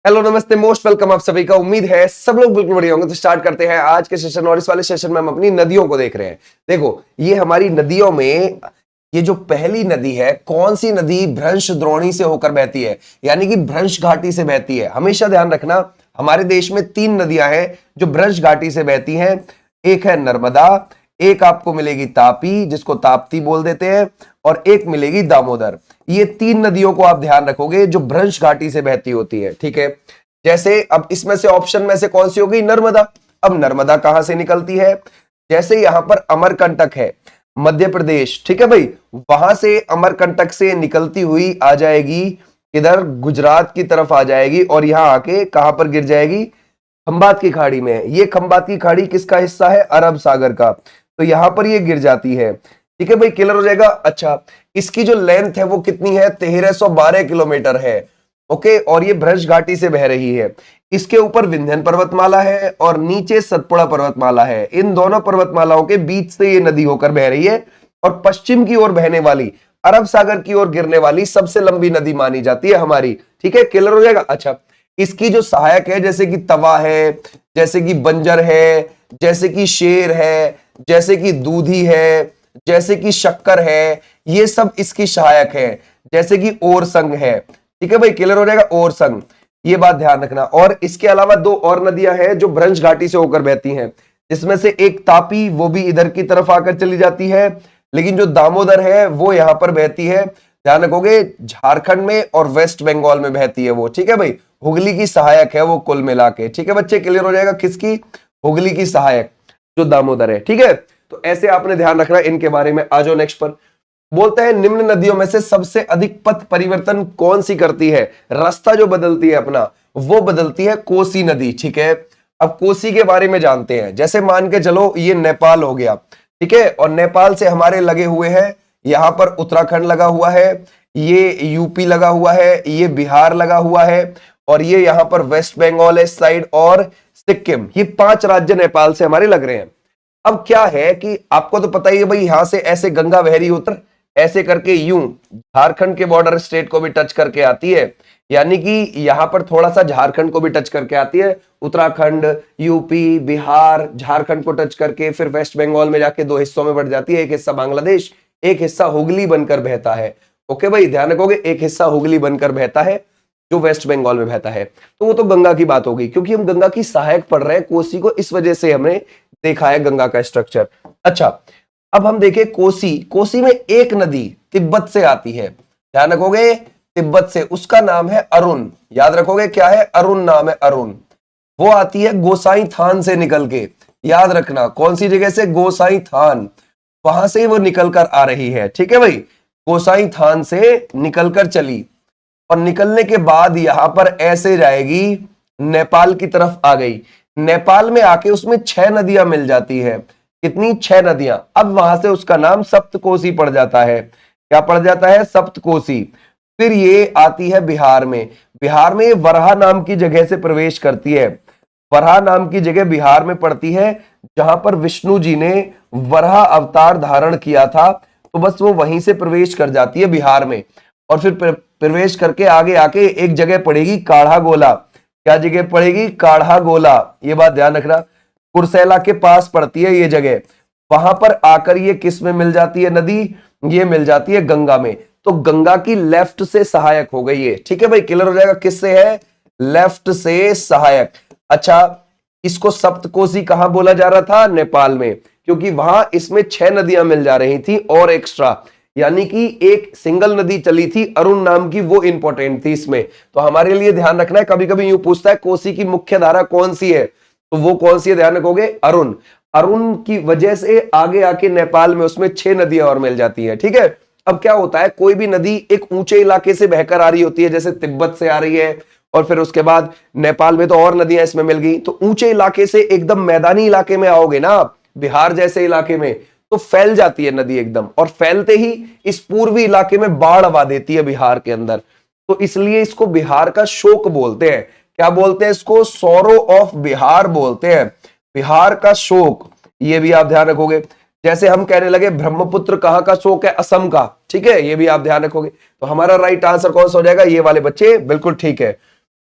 Hello नमस्ते most welcome आप सभी का। उम्मीद है सब लोग बिल्कुल बढ़िया होंगे। तो स्टार्ट करते हैं आज के सेशन। और इस वाले सेशन में हम अपनी नदियों को देख रहे हैं। देखो ये हमारी नदियों में ये जो पहली नदी है, कौन सी नदी भ्रंश द्रोणी से होकर बहती है, यानी कि भ्रंश घाटी से बहती है। हमेशा ध्यान रखना हमारे देश में 3 नदियां हैं जो भ्रंश घाटी से बहती हैं। एक है नर्मदा, एक आपको मिलेगी तापी जिसको ताप्ती बोल देते हैं, और एक मिलेगी दामोदर। ये 3 नदियों को आप ध्यान रखोगे जो भ्रंश घाटी से बहती होती है। ठीक है, जैसे अब इसमें से ऑप्शन में से कौन सी हो गई? नर्मदा। अब नर्मदा कहां से निकलती है? जैसे यहां पर अमरकंटक है मध्य प्रदेश, ठीक है भाई, वहां से अमरकंटक से निकलती हुई आ जाएगी इधर गुजरात की तरफ आ जाएगी, और यहां आके कहां पर गिर जाएगी? खंबात की खाड़ी में। ये खंबात की खाड़ी किसका हिस्सा है? अरब सागर का। तो यहां पर ये गिर जाती है। ठीक है भाई, क्लियर हो जाएगा। अच्छा, इसकी जो लेंथ है वो कितनी है? 1312 किलोमीटर है। ओके, और ये भ्रंश घाटी से बह रही है। इसके ऊपर विंध्यन पर्वतमाला है और नीचे सतपुड़ा पर्वतमाला है। इन दोनों पर्वतमालाओं के बीच से ये नदी होकर बह रही है, और पश्चिम की ओर बहने वाली, अरब सागर की ओर गिरने वाली सबसे लंबी नदी मानी जाती है हमारी। ठीक है, क्लियर हो जाएगा। अच्छा, इसकी जो सहायक है जैसे कि तवा है, जैसे कि बंजर है, जैसे कि शेर है, जैसे कि दूधी है, जैसे कि शक्कर है, ये सब इसकी सहायक है। जैसे कि ओरसंग है। ठीक है भाई, क्लियर हो जाएगा। ओरसंग, ये बात ध्यान रखना। और इसके अलावा 2 और नदियां हैं जो भ्रंश घाटी से होकर बहती हैं, जिसमें से एक तापी, वो भी इधर की तरफ आकर चली जाती है, लेकिन जो दामोदर है वो यहां पर बहती है, ध्यान रखोगे, झारखंड में और वेस्ट बंगाल में बहती है वो। ठीक है भाई, हुगली की सहायक है वो कुल मिला के। ठीक है बच्चे, क्लियर हो जाएगा। किसकी? हुगली की सहायक जो दामोदर है। ठीक है, तो ऐसे आपने ध्यान रखना इनके बारे में। आ जाओ नेक्स्ट पर। बोलते हैं निम्न नदियों में से सबसे अधिक पथ परिवर्तन कौन सी करती है? रास्ता जो बदलती है अपना, वो बदलती है कोसी नदी। ठीक है, अब कोसी के बारे में जानते हैं। जैसे मान के चलो ये नेपाल हो गया, ठीक है, और नेपाल से हमारे लगे हुए हैं, यहां पर उत्तराखंड लगा हुआ है, ये यूपी लगा हुआ है, ये बिहार लगा हुआ है, और ये यहां पर वेस्ट बंगाल है इस साइड, और सिक्किम। ये 5 राज्य नेपाल से हमारे लग रहे हैं। अब क्या है कि आपको तो पता ही है भाई, यहां से ऐसे गंगा बह रही उतर ऐसे करके यूं झारखंड के बॉर्डर स्टेट को भी टच करके आती है, यानी कि यहां पर थोड़ा सा झारखंड को भी टच करके आती है। उत्तराखंड, यूपी, बिहार, झारखंड को टच करके फिर वेस्ट बंगाल में जाके 2 हिस्सों में बढ़ जाती है। एक हिस्सा बांग्लादेश, एक हिस्सा हुगली बनकर बहता है। ओके भाई, ध्यान रखोगे, एक हिस्सा हुगली बनकर बहता है जो वेस्ट बंगाल में बहता है। तो वो तो गंगा की बात हो गई, क्योंकि हम गंगा की सहायक पढ़ रहे हैं कोसी को, इस वजह से हमने देखा है गंगा का स्ट्रक्चर। अच्छा, अब हम देखें कोसी। कोसी में एक नदी तिब्बत से आती है, ध्यान रखोगे, तिब्बत से, उसका नाम है अरुण। याद रखोगे क्या है? अरुण नाम है, अरुण। वो आती है गोसाई थान से निकल के। याद रखना कौन सी जगह से? गोसाई थान, वहां से वो निकलकर आ रही है। ठीक है भाई, गोसाई थान से निकलकर चली, और निकलने के बाद यहां पर ऐसे जाएगी, नेपाल की तरफ आ गई। नेपाल में आके उसमें 6 नदियां मिल जाती है। कितनी? 6 नदियां। अब वहां से उसका नाम सप्तकोसी पड़ जाता है। क्या पड़ जाता है? सप्तकोसी। फिर ये आती है बिहार में। बिहार में वराहा नाम की जगह से प्रवेश करती है। वराहा नाम की जगह बिहार में पड़ती है, जहां पर विष्णु जी ने वराह अवतार धारण किया था। तो बस वो वहीं से प्रवेश कर जाती है बिहार में, और फिर प्रवेश करके आगे आके एक जगह पड़ेगी काढ़ा गोला। क्या जगह पड़ेगी? काढ़ा गोला। ये बात ध्यान रखना, कुर्सेला के पास पड़ती है ये जगह। वहां पर आकर ये किस में मिल जाती है नदी? ये मिल जाती है गंगा में। तो गंगा की लेफ्ट से सहायक हो गई है। ठीक है भाई, क्लियर हो जाएगा। किससे है? लेफ्ट से सहायक। अच्छा, इसको सप्तकोसी कहां बोला जा रहा था? नेपाल में, क्योंकि वहां इसमें 6 नदियां मिल जा रही थी और एक्स्ट्रा, यानी कि एक सिंगल नदी चली थी अरुण नाम की, वो इंपॉर्टेंट थी इसमें। तो हमारे लिए ध्यान रखना है, कभी कभी यूं पूछता है कोसी की मुख्य धारा कौन सी है, तो वो कौन सी है? ध्यान रखोगे, अरुण। अरुण की वजह से आगे आके नेपाल में उसमें 6 नदियां और मिल जाती है। ठीक है, अब क्या होता है, कोई भी नदी एक ऊंचे इलाके से बहकर आ रही होती है, जैसे तिब्बत से आ रही है, और फिर उसके बाद नेपाल में तो और नदियां इसमें मिल गई। तो ऊंचे इलाके से एकदम मैदानी इलाके में आओगे ना आप, बिहार जैसे इलाके में, तो फैल जाती है नदी एकदम, और फैलते ही इस पूर्वी इलाके में बाढ़ आवा देती है बिहार के अंदर। तो इसलिए इसको बिहार का शोक बोलते हैं। क्या बोलते हैं इसको? सोरो ऑफ बिहार बोलते हैं, बिहार का शोक। ये भी आप ध्यान रखोगे। जैसे हम कहने लगे ब्रह्मपुत्र कहां का शोक है? असम का। ठीक है, ये भी आप ध्यान रखोगे। तो हमारा राइट आंसर कौन सा हो जाएगा? ये वाले बच्चे, बिल्कुल ठीक है।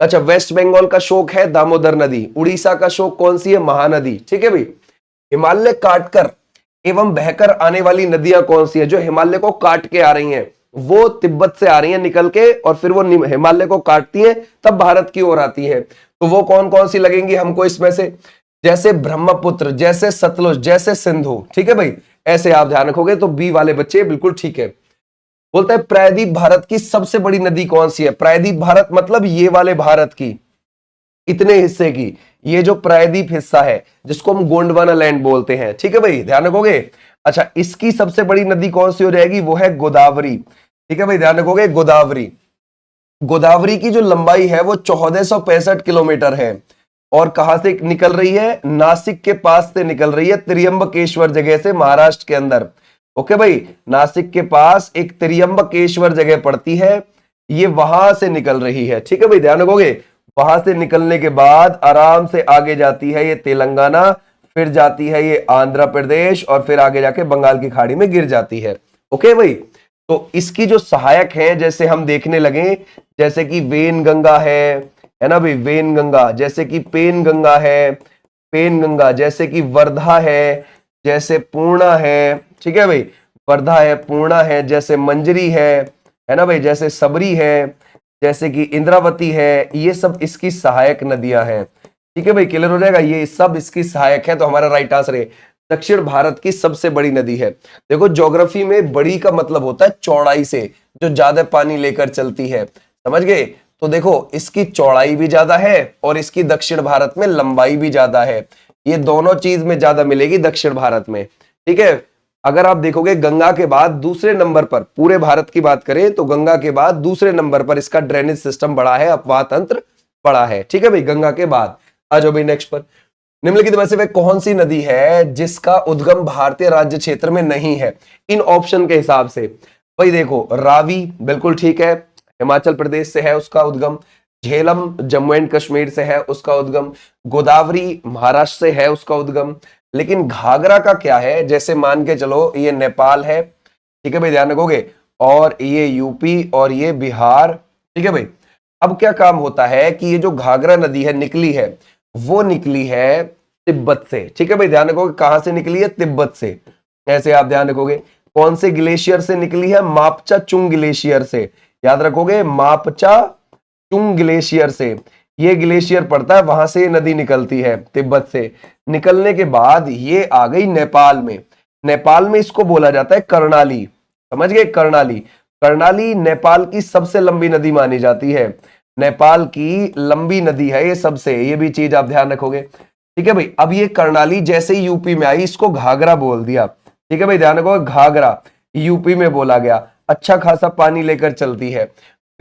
अच्छा, वेस्ट बंगाल का शोक है दामोदर नदी, उड़ीसा का शोक कौन सी है, महानदी। ठीक है भाई। हिमालय काटकर एवं बहकर आने वाली नदियां कौन सी है, जो हिमालय को काट के आ रही हैं, वो तिब्बत से आ रही हैं निकल के, और फिर वो हिमालय को काटती हैं तब भारत की ओर आती है। तो वो कौन कौन सी लगेंगी हमको इसमें से, जैसे ब्रह्मपुत्र, जैसे सतलुज, जैसे सिंधु। ठीक है भाई, ऐसे आप ध्यान रखोगे तो बी वाले बच्चे बिल्कुल ठीक है। बोलता है प्रायद्वीप भारत की सबसे बड़ी नदी कौन सी है। प्रायद्वीप भारत मतलब ये वाले भारत की, इतने हिस्से की, ये जो प्रायद्वीप हिस्सा है जिसको हम गोंडवाना लैंड बोलते हैं। ठीक है भाई, ध्यान रखोगे। अच्छा, इसकी सबसे बड़ी नदी कौन सी हो जाएगी, वो है गोदावरी। ठीक है भाई, ध्यान रखोगे, गोदावरी। गोदावरी की जो लंबाई है वो 1465 किलोमीटर है, और कहां से निकल रही है, नासिक के पास से निकल रही है, त्र्यंबकेश्वर जगह से, महाराष्ट्र के अंदर। ओके भाई, नासिक के पास एक त्र्यंबकेश्वर जगह पड़ती है, ये वहां से निकल रही है। ठीक है भाई, ध्यान रखोगे। वहां से निकलने के बाद आराम से आगे जाती है ये तेलंगाना, फिर जाती है ये आंध्र प्रदेश, और फिर आगे जाके बंगाल की खाड़ी में गिर जाती है। ओके भाई, तो इसकी जो सहायक है, जैसे हम देखने लगे, जैसे कि वेन गंगा है ना भाई, वेन गंगा, जैसे कि पेन गंगा है, पेन गंगा, जैसे कि वर्धा है, जैसे पूर्णा है। ठीक है भाई, वर्धा है, पूर्णा है, जैसे मंजरी है ना भाई, जैसे सबरी है, जैसे कि इंद्रावती है, ये सब इसकी सहायक नदियां हैं। ठीक है भाई, क्लियर हो जाएगा, ये सब इसकी सहायक है। तो हमारा राइट आंसर है दक्षिण भारत की सबसे बड़ी नदी है। देखो, ज्योग्राफी में बड़ी का मतलब होता है चौड़ाई से, जो ज्यादा पानी लेकर चलती है, समझ गए। तो देखो, इसकी चौड़ाई भी ज्यादा है और इसकी दक्षिण भारत में लंबाई भी ज्यादा है, ये दोनों चीज में ज्यादा मिलेगी दक्षिण भारत में। ठीक है, अगर आप देखोगे गंगा के बाद दूसरे नंबर पर, पूरे भारत की बात करें तो गंगा के बाद दूसरे नंबर पर इसका ड्रेनेज सिस्टम बड़ा है, अपवाह तंत्र बड़ा है। ठीक है भाई, गंगा के बाद। आ जाओ भाई नेक्स्ट पर। निम्नलिखित में से वह कौन सी नदी है जिसका उद्गम भारतीय राज्य क्षेत्र में नहीं है, इन ऑप्शन के हिसाब से। भाई देखो, रावी बिल्कुल ठीक है, हिमाचल प्रदेश से है उसका उद्गम। झेलम जम्मू एंड कश्मीर से है उसका उद्गम। गोदावरी महाराष्ट्र से है उसका उद्गम। लेकिन घाघरा का क्या है, जैसे मान के चलो ये नेपाल है, ठीक है भाई, ध्यान रखोगे, और ये यूपी और ये बिहार। ठीक है भाई, अब क्या काम होता है कि ये जो घाघरा नदी है निकली है, वो निकली है तिब्बत से। ठीक है भाई, ध्यान रखोगे, कहां से निकली है, तिब्बत से। ऐसे आप ध्यान रखोगे, कौन से ग्लेशियर से निकली है, मापचा चुंग ग्लेशियर से। याद रखोगे, मापचा चुंग ग्लेशियर से, ये ग्लेशियर पड़ता है, वहां से नदी निकलती है तिब्बत से। निकलने के बाद ये आ गई नेपाल में। नेपाल में इसको बोला जाता है कर्णाली, समझ गए, कर्णाली। कर्णाली नेपाल की सबसे लंबी नदी मानी जाती है, नेपाल की लंबी नदी है ये सबसे, ये भी चीज आप ध्यान रखोगे। ठीक है भाई, अब ये कर्णाली जैसे ही यूपी में आई, इसको घाघरा बोल दिया। ठीक है भाई, ध्यान रखोगे, घाघरा यूपी में बोला गया, अच्छा खासा पानी लेकर चलती है।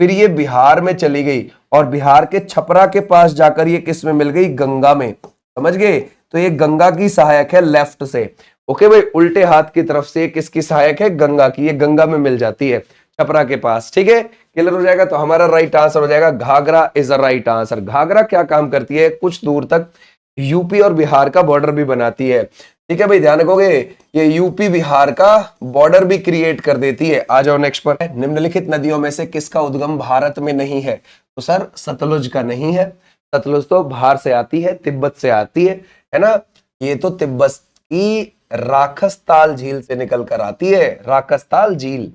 फिर ये बिहार में चली गई, और बिहार के छपरा के पास जाकर ये किस में मिल गई, गंगा में, समझ गए। तो ये गंगा की सहायक है लेफ्ट से। ओके भाई, उल्टे हाथ की तरफ से किसकी सहायक है, गंगा की, ये गंगा में मिल जाती है छपरा के पास। ठीक है, क्लियर हो जाएगा। तो हमारा राइट आंसर हो जाएगा Ghaghara is the right answer. Ghaghara क्या काम करती है, कुछ दूर तक यूपी और बिहार का बॉर्डर भी बनाती है। ठीक है भाई, ध्यान रखोगे, ये यूपी बिहार का बॉर्डर भी क्रिएट कर देती है। आ जाओ नेक्स्ट पर। निम्नलिखित नदियों में से किसका उद्गम भारत में नहीं है, तो सर सतलुज का नहीं है। सतलुज तो बाहर से आती है, तिब्बत से आती है ना। ये तो तिब्बत की राखसताल झील से निकल कर आती है, राखसताल झील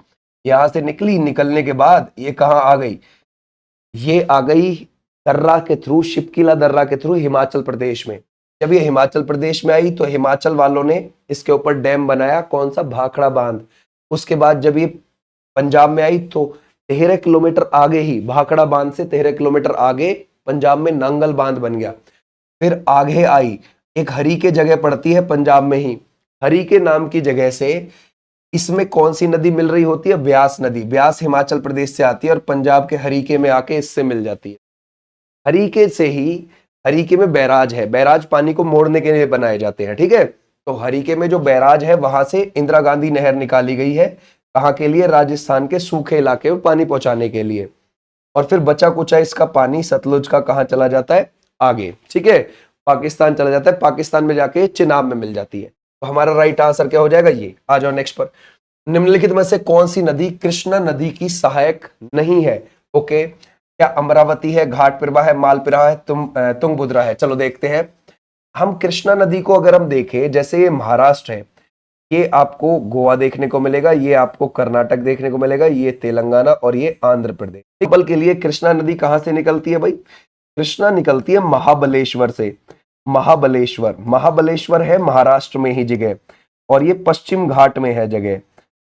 यहां से निकली, निकलने के बाद ये कहां आ गई, ये आ गई दर्रा के थ्रू, शिपकीला दर्रा के थ्रू हिमाचल प्रदेश में। जब ये हिमाचल प्रदेश में आई तो हिमाचल वालों ने इसके ऊपर डैम बनाया, कौन सा, भाखड़ा बांध। उसके बाद जब ये पंजाब में आई तो 13 किलोमीटर आगे ही, भाखड़ा बांध से 13 किलोमीटर आगे पंजाब में नांगल बांध बन गया। फिर आगे आई, एक हरीके जगह पड़ती है पंजाब में ही, हरीके नाम की जगह से इसमें कौन सी नदी मिल रही होती है, ब्यास नदी। ब्यास हिमाचल प्रदेश से आती है और पंजाब के हरीके में आके इससे मिल जाती है। हरीके से ही, हरीके में बैराज है, बैराज पानी को मोड़ने के लिए बनाए जाते हैं। ठीक है, तो हरीके में जो बैराज है वहां से इंदिरा गांधी नहर निकाली गई है, कहाँ के लिए, राजस्थान के सूखे इलाके में पानी पहुंचाने के लिए। और फिर बचा कुचा इसका पानी सतलुज का कहाँ चला जाता है, आगे। ठीक है, पाकिस्तान चला जाता है, पाकिस्तान में जाके चिनाब में मिल जाती है। तो हमारा राइट आंसर क्या हो जाएगा, ये। आ जाओ नेक्स्ट पर। निम्नलिखित में से कौन सी नदी कृष्णा नदी की सहायक नहीं है। ओके, क्या अमरावती है, घाटपिरवा है, मालपिरा है, तुंगभद्रा है? चलो देखते हैं। हम कृष्णा नदी को अगर हम देखें, जैसे ये महाराष्ट्र है, ये आपको गोवा देखने को मिलेगा, ये आपको कर्नाटक देखने को मिलेगा, ये तेलंगाना और ये आंध्र प्रदेश। एग्जाम्पल के लिए कृष्णा नदी कहां से निकलती है भाई? कृष्णा निकलती है महाबलेश्वर से। महाबलेश्वर है महाराष्ट्र में ही जगह, और ये पश्चिम घाट में है जगह।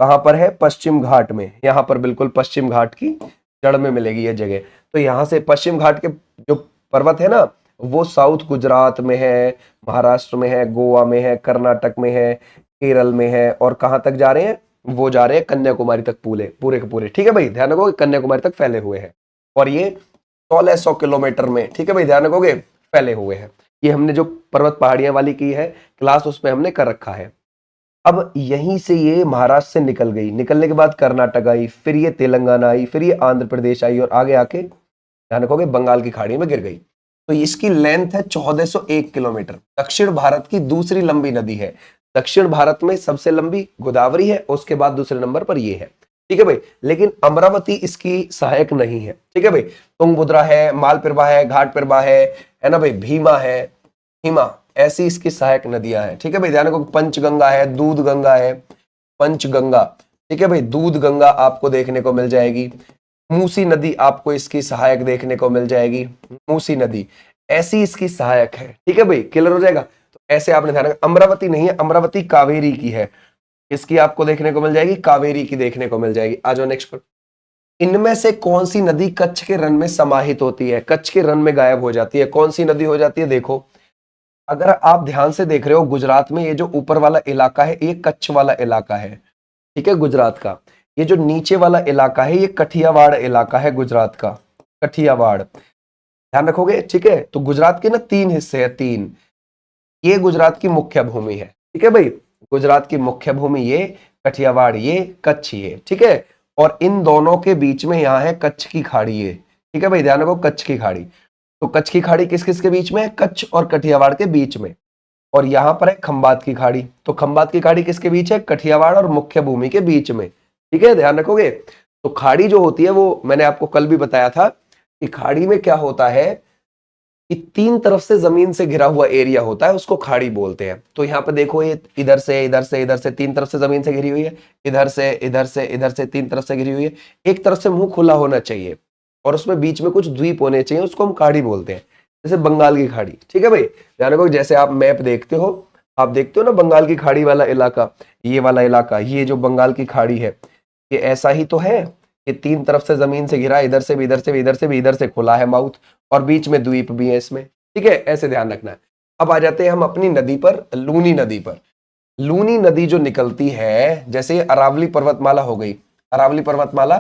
कहां पर है? पश्चिम घाट में। यहां पर बिल्कुल पश्चिम घाट की जड़ में मिलेगी ये जगह। तो यहां से पश्चिम घाट के जो पर्वत है ना, वो साउथ गुजरात में है, महाराष्ट्र में है, गोवा में है, कर्नाटक में है, केरल में है, और कहां तक जा रहे हैं? वो जा रहे हैं कन्याकुमारी तक, पूरे के पूरे। ठीक है भाई, ध्यान रखोगे कन्याकुमारी तक फैले हुए हैं, और ये 1600 किलोमीटर में, ठीक है भाई, ध्यान रखोगे, फैले हुए हैं। ये हमने जो पर्वत पहाड़ियां वाली की है क्लास, उसमें हमने कर रखा है। अब यहीं से ये महाराष्ट्र से निकल गई, निकलने के बाद कर्नाटक आई, फिर ये तेलंगाना आई, फिर ये आंध्र प्रदेश आई, और आगे आके ध्यान रखोगे बंगाल की खाड़ी में गिर गई। तो इसकी लेंथ है 1401 किलोमीटर। दक्षिण भारत की दूसरी लंबी नदी है। दक्षिण भारत में सबसे लंबी गोदावरी है, उसके बाद दूसरे नंबर पर ये है। ठीक है भाई, लेकिन अमरावती इसकी सहायक नहीं है। ठीक है भाई, तुंगभद्रा है, मालपिरवा है, घाटपिरवा है ना भाई, भीमा है, हिमा, ऐसी इसकी सहायक नदियां हैं। ठीक है भाई, ध्यान रखो, पंचगंगा है, दूध गंगा है, पंचगंगा। ठीक है भाई, दूध गंगा आपको देखने को मिल जाएगी। मूसी नदी आपको इसकी सहायक देखने को मिल जाएगी, मूसी नदी ऐसी इसकी सहायक है। ठीक है भाई, क्लियर हो जाएगा। तो ऐसे आपने ध्यान रखा, अमरावती नहीं है, अमरावती कावेरी की है, इसकी आपको देखने को मिल जाएगी, कावेरी की देखने को मिल जाएगी। आ जाओ नेक्स्ट पर। इनमें से कौन सी नदी कच्छ के रन में समाहित होती है, कच्छ के रन में गायब हो जाती है? कौन सी नदी हो जाती है? देखो, अगर आप ध्यान से देख रहे हो, गुजरात में ये जो ऊपर वाला इलाका है ये कच्छ वाला इलाका है। ठीक है, गुजरात का। ये जो नीचे वाला इलाका है ये कठियावाड़ इलाका है गुजरात का, कठियावाड़, ध्यान रखोगे। ठीक है, तो गुजरात के ना 3 हिस्से हैं, 3। ये गुजरात की मुख्य भूमि है। ठीक है भाई, गुजरात की मुख्य भूमि ये, कठियावाड़ ये, कच्छ ये। ठीक है, और इन दोनों के बीच में यहाँ है कच्छ की खाड़ी है। ठीक है भाई, ध्यान रखो, कच्छ की खाड़ी। तो कच्छ की खाड़ी किस किस के बीच में है? कच्छ और कठियावाड़ के बीच में। और यहां पर है खंबात की खाड़ी। तो खंबात की खाड़ी किसके बीच है? कठियावाड़ और मुख्य भूमि के बीच में। ठीक है, ध्यान रखोगे। तो खाड़ी जो होती है, वो मैंने आपको कल भी बताया था कि खाड़ी में क्या होता है कि 3 तरफ से जमीन से घिरा हुआ एरिया होता है, उसको खाड़ी बोलते हैं। तो यहाँ पे देखो, ये इधर से इधर से इधर से 3 तरफ से जमीन से घिरी हुई है, इधर से इधर से इधर से 3 तरफ से घिरी हुई है। एक तरफ से मुंह खुला होना चाहिए और उसमें बीच में कुछ द्वीप होने चाहिए, उसको हम खाड़ी बोलते हैं, जैसे बंगाल की खाड़ी। ठीक है भाई, ध्यान रखो, जैसे आप मैप देखते हो, आप देखते हो ना बंगाल की खाड़ी वाला इलाका, ये वाला इलाका, ये जो बंगाल की खाड़ी है, ये ऐसा ही तो है। ये 3 तरफ से जमीन से घिरा, इधर से भी, इधर से भी, इधर से भी, इधर से खुला है माउथ, और बीच में द्वीप भी है इसमें। ठीक है, ऐसे ध्यान रखना है। अब आ जाते हैं हम अपनी नदी पर, लूनी नदी पर। लूनी नदी जो निकलती है, जैसे अरावली पर्वतमाला हो गई, अरावली पर्वतमाला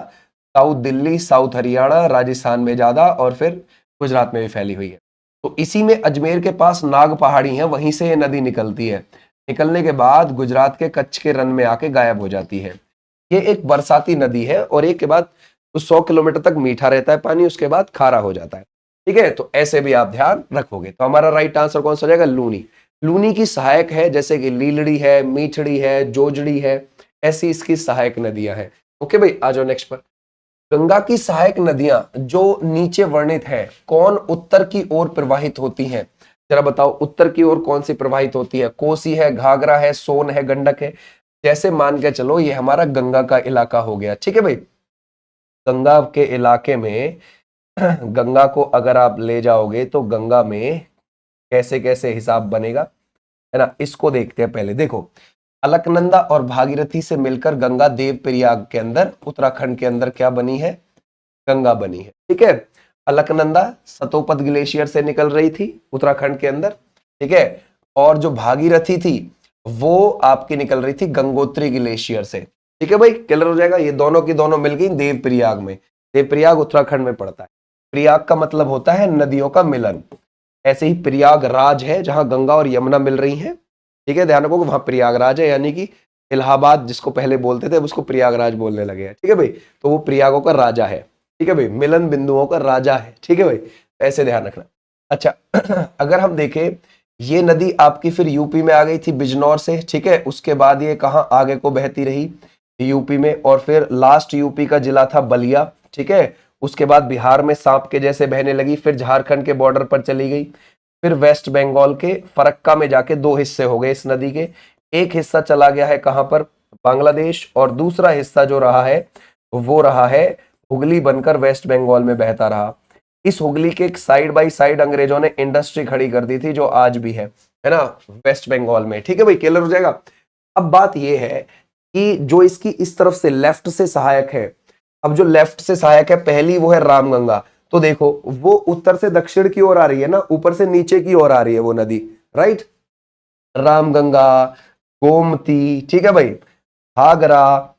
साउथ दिल्ली, साउथ हरियाणा, राजस्थान में ज्यादा, और फिर गुजरात में भी फैली हुई है। तो इसी में अजमेर के पास नाग पहाड़ी है, वहीं से ये नदी निकलती है। निकलने के बाद गुजरात के कच्छ के रन में आके गायब हो जाती है। ये एक बरसाती नदी है, और एक के बाद 100 किलोमीटर तक मीठा रहता है पानी, उसके बाद खारा हो जाता है। ठीक है, तो ऐसे भी आप ध्यान रखोगे। तो हमारा राइट आंसर कौन सा हो जाएगा? लूनी। लूनी की सहायक है, जैसे कि लीलड़ी है, मीठड़ी है, जोजड़ी है, ऐसी इसकी सहायक नदियां हैं। ओके भाई, आ जाओ नेक्स्ट पर। गंगा की सहायक नदियां जो नीचे वर्णित है, कौन उत्तर की ओर प्रवाहित होती हैं? जरा बताओ, उत्तर की ओर कौन सी प्रवाहित होती है? कोसी है, घाघरा है, सोन है, गंडक है। जैसे मान के चलो, ये हमारा गंगा का इलाका हो गया। ठीक है भाई, गंगा के इलाके में गंगा को अगर आप ले जाओगे तो गंगा में कैसे कैसे हिसाब बनेगा, है ना, इसको देखते हैं पहले। देखो, अलकनंदा और भागीरथी से मिलकर गंगा देवप्रयाग के अंदर, उत्तराखंड के अंदर क्या बनी है? गंगा बनी है। ठीक है, अलकनंदा सतोपत ग्लेशियर से निकल रही थी उत्तराखंड के अंदर। ठीक है, और जो भागीरथी थी वो आपकी निकल रही थी गंगोत्री ग्लेशियर से। ठीक है भाई, क्लियर हो जाएगा। ये दोनों की दोनों मिल गई देवप्रयाग में। देवप्रयाग उत्तराखंड में पड़ता है। प्रयाग का मतलब होता है नदियों का मिलन। ऐसे ही प्रयागराज है, जहां गंगा और यमुना मिल रही हैं। ठीक है, ध्यान रखो, वहां प्रयागराज है, यानी कि इलाहाबाद जिसको पहले बोलते थे उसको प्रयागराज बोलने लगे हैं। ठीक है भाई, तो वो प्रयागों का राजा है। ठीक है भाई, मिलन बिंदुओं का राजा है। ठीक है भाई, ऐसे ध्यान रखना। अच्छा अगर हम देखें, ये नदी आपकी फिर यूपी में आ गई थी बिजनौर से। ठीक है, उसके बाद ये कहाँ आगे को बहती रही? यूपी में, और फिर लास्ट यूपी का जिला था बलिया। ठीक है, उसके बाद बिहार में सांप के जैसे बहने लगी, फिर झारखंड के बॉर्डर पर चली गई, फिर वेस्ट बंगाल के फरक्का में जाके दो हिस्से हो गए इस नदी के। एक हिस्सा चला गया है कहां पर, बांग्लादेश, और दूसरा हिस्सा जो रहा है वो रहा है हुगली बनकर वेस्ट बंगाल में बहता रहा। इस हुगली के एक साइड बाय साइड अंग्रेजों ने इंडस्ट्री खड़ी कर दी थी जो आज भी है ना, वेस्ट बंगाल में। ठीक है भाई, क्लियर हो जाएगा। अब बात यह है कि जो इसकी इस तरफ से लेफ्ट से सहायक है, अब जो लेफ्ट से सहायक है पहली वो है रामगंगा। तो देखो वो उत्तर से दक्षिण की ओर आ रही है ना, ऊपर से नीचे की ओर आ रही है वो नदी, राइट। रामगंगा, गोमती, ठीक है भाई, घाघरा,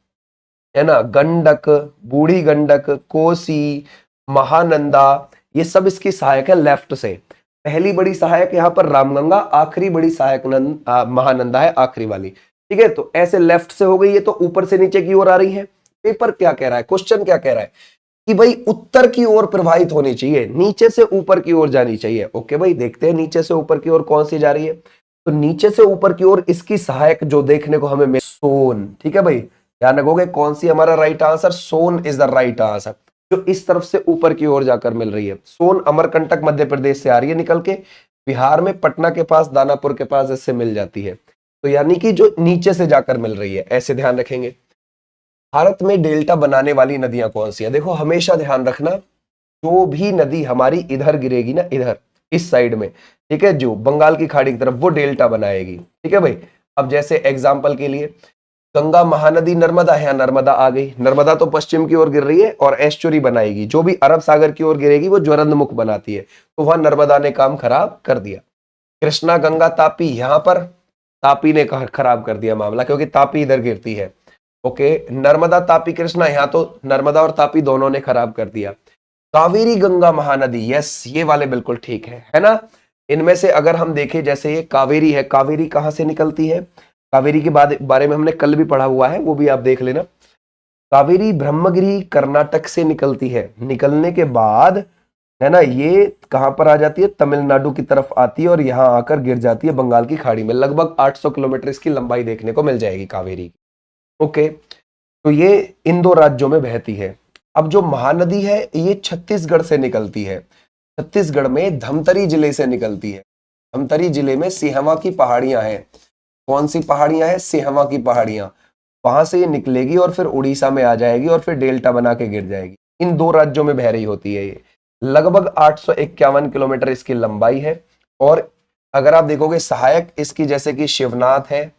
है ना, गंडक, बूढ़ी गंडक, कोसी, महानंदा, ये सब इसकी सहायक है लेफ्ट से। पहली बड़ी सहायक यहां पर रामगंगा, आखिरी बड़ी सहायक महानंदा है, आखिरी वाली। ठीक है, तो ऐसे लेफ्ट से हो गई है, तो ऊपर से नीचे की ओर आ रही है। पेपर क्या कह रहा है, क्वेश्चन क्या कह रहा है कि भाई उत्तर की ओर प्रवाहित होनी चाहिए, नीचे से ऊपर की ओर जानी चाहिए। ओके भाई, देखते हैं नीचे से ऊपर की ओर कौन सी जा रही है। तो नीचे से ऊपर की ओर इसकी सहायक जो देखने को हमें सोन, ठीक है भाई, ध्यान रखोगे कौन सी हमारा right answer, Son is the right answer, जो इस तरफ से ऊपर की ओर जाकर मिल रही है। सोन अमरकंटक मध्य प्रदेश से आ रही है निकल के, बिहार में पटना के पास, दानापुर के पास इससे मिल जाती है। तो यानी कि जो नीचे से जाकर मिल रही है, ऐसे ध्यान रखेंगे। भारत में डेल्टा बनाने वाली नदियां कौन सी है, देखो हमेशा ध्यान रखना, जो भी नदी हमारी इधर गिरेगी ना, इधर इस साइड में, ठीक है, जो बंगाल की खाड़ी की तरफ, वो डेल्टा बनाएगी। ठीक है भाई, अब जैसे एग्जाम्पल के लिए गंगा, महानदी, नर्मदा है, नर्मदा आ गई, नर्मदा तो पश्चिम की ओर गिर रही है और एस्चुरी बनाएगी, जो भी अरब सागर की ओर गिरेगी वो ज्वरंद मुख बनाती है, तो वहां नर्मदा ने काम खराब कर दिया। कृष्णा, गंगा, तापी, यहां पर तापी ने खराब कर दिया मामला, क्योंकि तापी इधर गिरती है। ओके, नर्मदा, तापी, कृष्णा, यहां तो नर्मदा और तापी दोनों ने खराब कर दिया। कावेरी, गंगा, महानदी, यस ये वाले बिल्कुल ठीक है ना। इनमें से अगर हम देखें, जैसे ये कावेरी है, कावेरी कहां से निकलती है, कावेरी के बारे में हमने कल भी पढ़ा हुआ है, वो भी आप देख लेना। कावेरी ब्रह्मगिरी कर्नाटक से निकलती है, निकलने के बाद है ना ये कहां पर आ जाती है, तमिलनाडु की तरफ आती है और यहां आकर गिर जाती है बंगाल की खाड़ी में। लगभग 800 किलोमीटर इसकी लंबाई देखने को मिल जाएगी कावेरी। ओके, तो ये इन दो राज्यों में बहती है। अब जो महानदी है ये छत्तीसगढ़ से निकलती है, छत्तीसगढ़ में धमतरी जिले से निकलती है। धमतरी जिले में सिंहवा की पहाड़ियां हैं। कौन सी पहाड़ियां हैं, सिंहवा की पहाड़ियां, वहां से ये निकलेगी और फिर उड़ीसा में आ जाएगी और फिर डेल्टा बना के गिर जाएगी। इन दो राज्यों में बह रही होती है ये। लगभग 851 किलोमीटर इसकी लंबाई है। और अगर आप देखोगे सहायक इसकी, जैसे कि शिवनाथ है,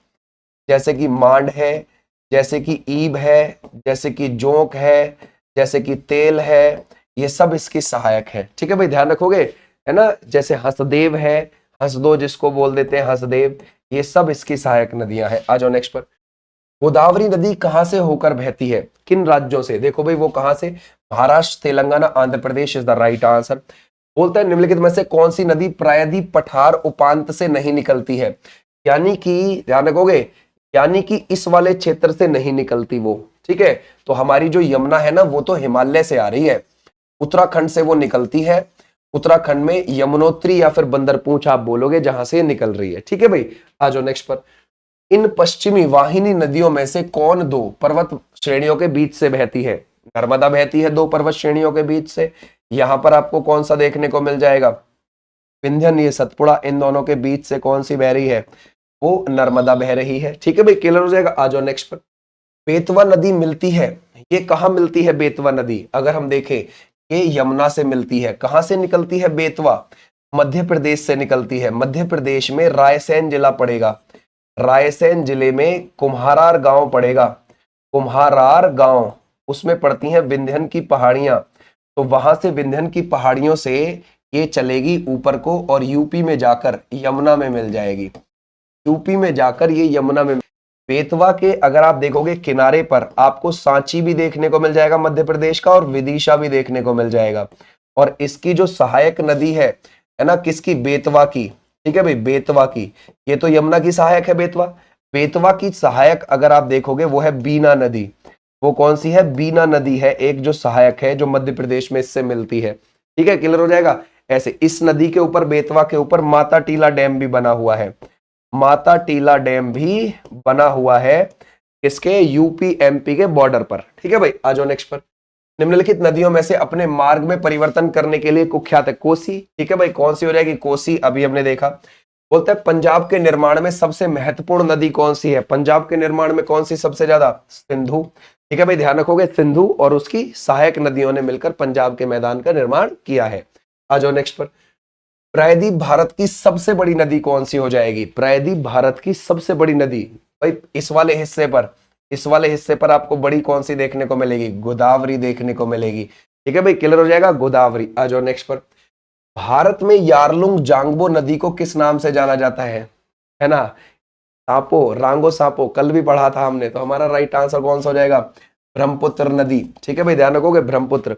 जैसे कि मांड है, जैसे कि ईब है, जैसे कि जोंक है, जैसे कि तेल है, ये सब इसकी सहायक है। ठीक है भाई, ध्यान रखोगे, है ना। जैसे हसदेव है, हसदो जिसको बोल देते हैं हसदेव, ये सब इसकी सहायक नदियां हैं। आ जाओ नेक्स्ट पर। गोदावरी नदी कहां से होकर बहती है, किन राज्यों से, देखो भाई वो कहां से, Maharashtra, Telangana, Andhra Pradesh is the right answer. बोलते हैं निम्नलिखित में से कौन सी नदी प्रायद्वीप पठार उपांत से नहीं निकलती है, यानी कि ध्यान रखोगे, यानी कि इस वाले क्षेत्र से नहीं निकलती वो। ठीक है, तो हमारी जो यमुना है ना वो तो हिमालय से आ रही है, उत्तराखंड से वो निकलती है। उत्तराखंड में यमुनोत्री या फिर बंदरपूंछ आप बोलोगे, जहां से निकल रही है। ठीक है भाई, आ जाओ नेक्स्ट पर। इन पश्चिमी वाहिनी नदियों में से कौन दो पर्वत श्रेणियों के बीच से बहती है, नर्मदा बहती है दो पर्वत श्रेणियों के बीच से। यहां पर आपको कौन सा देखने को मिल जाएगा, विंध्यन, ये सतपुड़ा, इन दोनों के बीच से कौन सी बह रही है, वो नर्मदा बह रही है। ठीक है भाई, क्लियर हो जाएगा। आ जाओ नेक्स्ट पर। बेतवा नदी मिलती है, ये कहां मिलती है बेतवा नदी, अगर हम देखें ये यमुना से मिलती है। कहां से निकलती है बेतवा, मध्य प्रदेश से निकलती है। मध्य प्रदेश में रायसेन जिला पड़ेगा, रायसेन जिले में कुम्हारार गांव पड़ेगा, कुम्हारार गांव, उसमें पड़ती हैं विंध्यन की पहाड़ियां। तो वहां से विंध्यन की पहाड़ियों से ये चलेगी ऊपर को और यूपी में जाकर यमुना में मिल जाएगी, यूपी में जाकर ये यमुना में। बेतवा के अगर आप देखोगे किनारे पर आपको सांची भी देखने को मिल जाएगा मध्य प्रदेश का, और विदिशा भी देखने को मिल जाएगा। और इसकी जो सहायक नदी है ना, किसकी, बेतवा की। ठीक है भाई, बेतवा की, ये तो यमुना की सहायक है बेतवा। बेतवा की सहायक अगर आप देखोगे वो है बीना नदी। वो कौन सी है, बीना नदी है एक जो सहायक है, जो मध्य प्रदेश में इससे मिलती है। ठीक है, क्लियर हो जाएगा। ऐसे इस नदी के ऊपर, बेतवा के ऊपर माता टीला डैम भी बना हुआ है, माता टीला डैम भी बना हुआ है, इसके यूपी एमपी के बॉर्डर पर। ठीक है भाई, आ जाओ नेक्स्ट पर। निम्नलिखित नदियों में से अपने मार्ग में परिवर्तन करने के लिए कुख्यात है। कोसी, ठीक है भाई, कौन सी हो जाएगी? कोसी, अभी हमने देखा। बोलते हैं पंजाब के निर्माण में सबसे महत्वपूर्ण नदी कौन सी है? पंजाब के निर्माण में कौन सी सबसे ज्यादा? सिंधु, ठीक है भाई, ध्यान रखोगे, सिंधु और उसकी सहायक नदियों ने मिलकर पंजाब के मैदान का निर्माण किया है। आ जाओ नेक्स्ट पर। प्रायद्वीप भारत की सबसे बड़ी नदी कौन सी हो जाएगी? प्रायद्वीप भारत की सबसे बड़ी नदी, भाई इस वाले हिस्से पर आपको बड़ी कौन सी देखने को मिलेगी? गोदावरी देखने को मिलेगी। ठीक है भाई, क्लियर हो जाएगा, गोदावरी। आ जाओ नेक्स्ट पर। भारत में यारलुंग जांगबो नदी को किस नाम से जाना जाता है ना? सापो, रांगो सापो, कल भी पढ़ा था हमने, तो हमारा राइट आंसर कौन सा हो जाएगा? ब्रह्मपुत्र नदी। ठीक है भाई, ध्यान रखोगे, ब्रह्मपुत्र।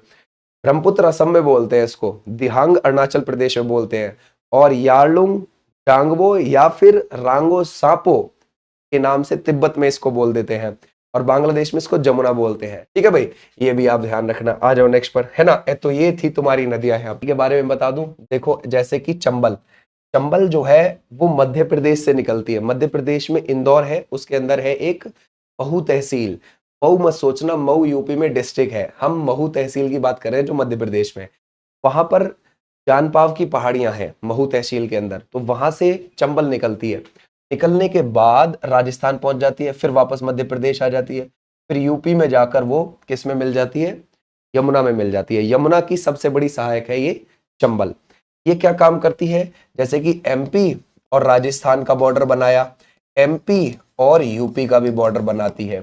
ब्रह्मपुत्र असम में बोलते हैं इसको, दिहांग अरुणाचल प्रदेश में बोलते हैं, और यारलुंग जांगबो या फिर रांगो सापो के नाम से तिब्बत में इसको बोल देते हैं, और बांग्लादेश में इसको जमुना बोलते हैं। ठीक है भाई, ये भी आप ध्यान रखना। आ जाओ नेक्स्ट पर, है ना। तो ये थी तुम्हारी नदियां हैं। के बारे में बता दूं, देखो जैसे कि चंबल, चंबल जो है वो मध्य प्रदेश से निकलती है। मध्य प्रदेश में इंदौर है, उसके अंदर है एक महू तहसील। मऊ मत सोचना, मऊ यूपी में डिस्ट्रिक्ट है, हम महू तहसील की बात कर रहे हैं जो मध्य प्रदेश में। वहां पर जानपाव की पहाड़ियां हैं महू तहसील के अंदर, तो वहां से चंबल निकलती है। निकलने के बाद राजस्थान पहुंच जाती है, फिर वापस मध्य प्रदेश आ जाती है, फिर यूपी में जाकर वो किस में मिल जाती है? यमुना में मिल जाती है। यमुना की सबसे बड़ी सहायक है ये चंबल। ये क्या काम करती है? जैसे कि एमपी और राजस्थान का बॉर्डर बनाया, एमपी और यूपी का भी बॉर्डर बनाती है।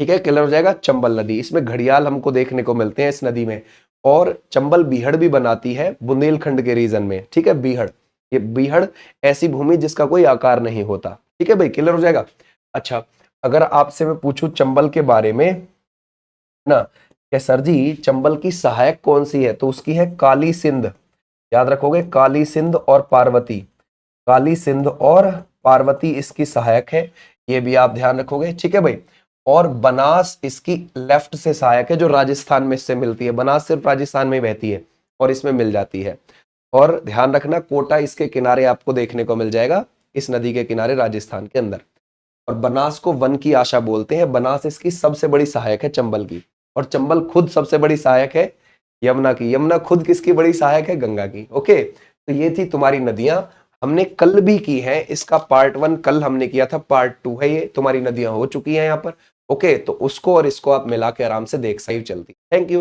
ठीक है, क्लियर हो जाएगा। चंबल नदी, इसमें घड़ियाल हमको देखने को मिलते हैं इस नदी में, और चंबल बीहड़ भी बनाती है बुंदेलखंड के रीजन में। ठीक है, बीहड़, ये बीहड़ ऐसी भूमि जिसका कोई आकार नहीं होता। ठीक है भाई, क्लियर हो जाएगा। अच्छा, अगर आपसे मैं पूछूं चंबल के बारे में ना, कि सर जी चंबल की सहायक कौन सी है, तो उसकी है काली सिंध। याद रखोगे, काली सिंध और पार्वती, काली सिंध और पार्वती इसकी सहायक है, ये भी आप ध्यान रखोगे। ठीक है भाई, और बनास इसकी लेफ्ट से सहायक है, जो राजस्थान में इससे मिलती है। बनास सिर्फ राजस्थान में बहती है और इसमें मिल जाती है। और ध्यान रखना, कोटा इसके किनारे आपको देखने को मिल जाएगा, इस नदी के किनारे राजस्थान के अंदर। और बनास को वन की आशा बोलते हैं। बनास इसकी सबसे बड़ी सहायक है चंबल की, और चंबल खुद सबसे बड़ी सहायक है यमुना की। यमुना खुद किसकी बड़ी सहायक है? गंगा की। ओके, तो ये थी तुम्हारी नदियां, हमने कल भी की है। इसका पार्ट 1 कल हमने किया था, पार्ट 2 है ये। तुम्हारी नदियां हो चुकी हैं यहाँ पर। ओके, तो उसको और इसको आप मिला के आराम से देख सही चलती। Thank you.